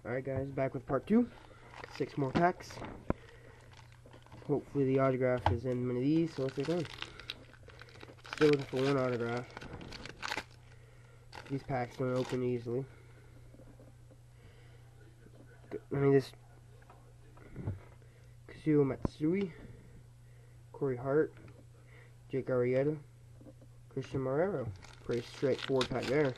Alright guys, back with part 2. 6 more packs. Hopefully the autograph is in one of these, so let's get going. Still looking for one autograph. These packs don't open easily. I mean, this Kazuo Matsui, Corey Hart, Jake Arrieta, Christian Marrero. Pretty straightforward pack there.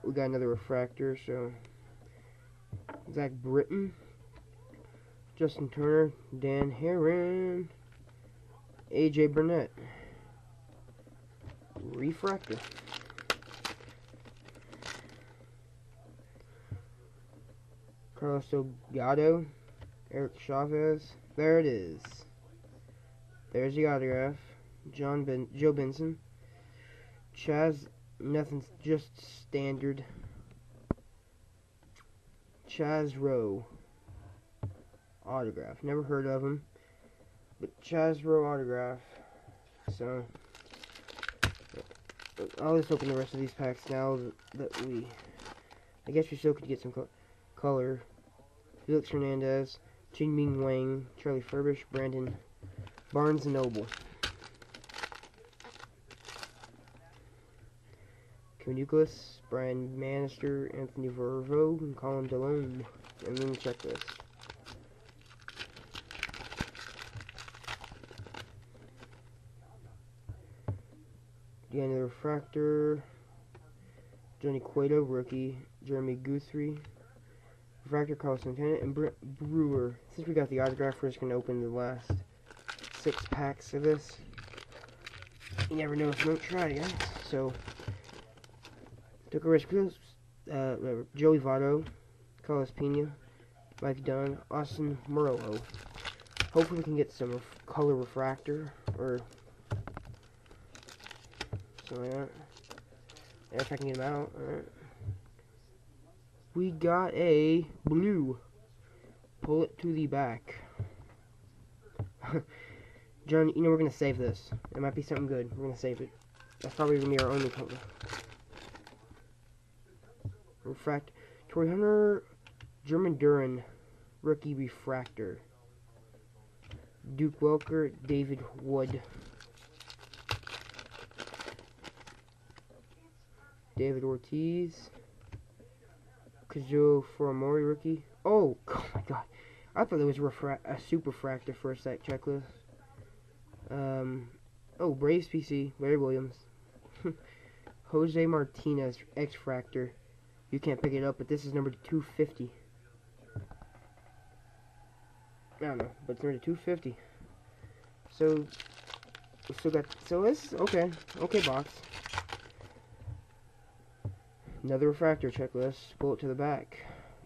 We got another refractor, so Zach Britton, Justin Turner, Dan Herron, AJ Burnett. Refractor. Carlos Delgado, Eric Chavez. There it is. There's the autograph. Joe Benson. Chaz, nothing's just standard. Chaz Rowe autograph. Never heard of him, but Chaz Rowe autograph. So I'll just open the rest of these packs now that I guess we still could get some color. Felix Hernandez, Jingming Wang, Charlie Furbish, Brandon Barnes and Noble. Kevin Euclid, Brian Manister, Anthony Vervo, and Colin Delone. And then check this. Deanna Refractor, Johnny Cueto, rookie, Jeremy Guthrie, Refractor, Carlos Santana, and Brewer. Since we got the autograph, we're just going to open the last 6 packs of this. You never know if you don't try, guys. So, took a risk. Joey Votto, Carlos Pena, Mike Dunn, Austin Morello. Hopefully we can get some color refractor or something like that. Yeah, if I can get them out. Alright. We got a blue. Pull it to the back. John, you know we're going to save this. It might be something good. We're going to save it. That's probably going to be our only color. Refract. Torrey Hunter, German Duran, rookie refractor. Duke Welker, David Wood. David Ortiz. Kazuo Furamori, rookie. Oh my god. I thought there was a super refractor for a sec checklist. Oh, Braves PC, Larry Williams. Jose Martinez, X-Fractor. You can't pick it up, but this is number 250. I don't know, but it's number 250. So, we still got, so this, okay box. Another refractor checklist, pull it to the back.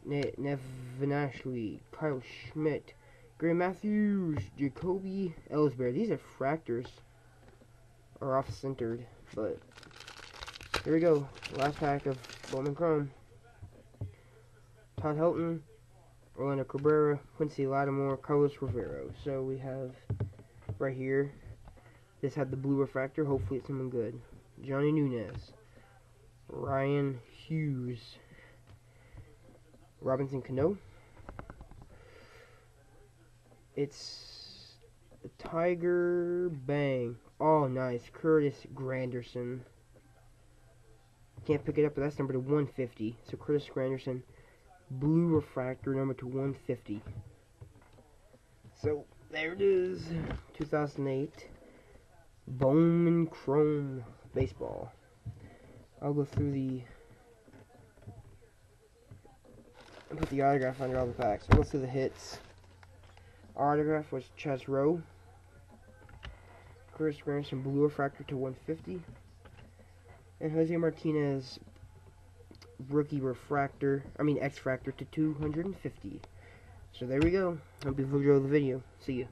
Nevin Ashley, Kyle Schmidt, Gray Matthews, Jacoby Ellsbury. These are fractors, are off-centered, but here we go. Last pack of Bowman Chrome. Todd Helton, Orlando Cabrera, Quincy Lattimore, Carlos Rivero. So we have right here, this had the blue refractor. Hopefully it's someone good. Johnny Nunez, Ryan Hughes, Robinson Cano. It's a Tiger Bang. Oh, nice. Curtis Granderson. Can't pick it up, but that's number to 150. So Curtis Granderson, blue refractor, number to 150. So there it is. 2008 Bowman Chrome baseball. I'll go through and put the autograph under all the packs. I'll go through the hits. Our autograph was Chaz Rowe. Curtis Granderson, blue refractor to 150. And Jose Martinez, rookie refractor, X-Fractor to 250. So there we go. Hope you enjoyed the video. See ya.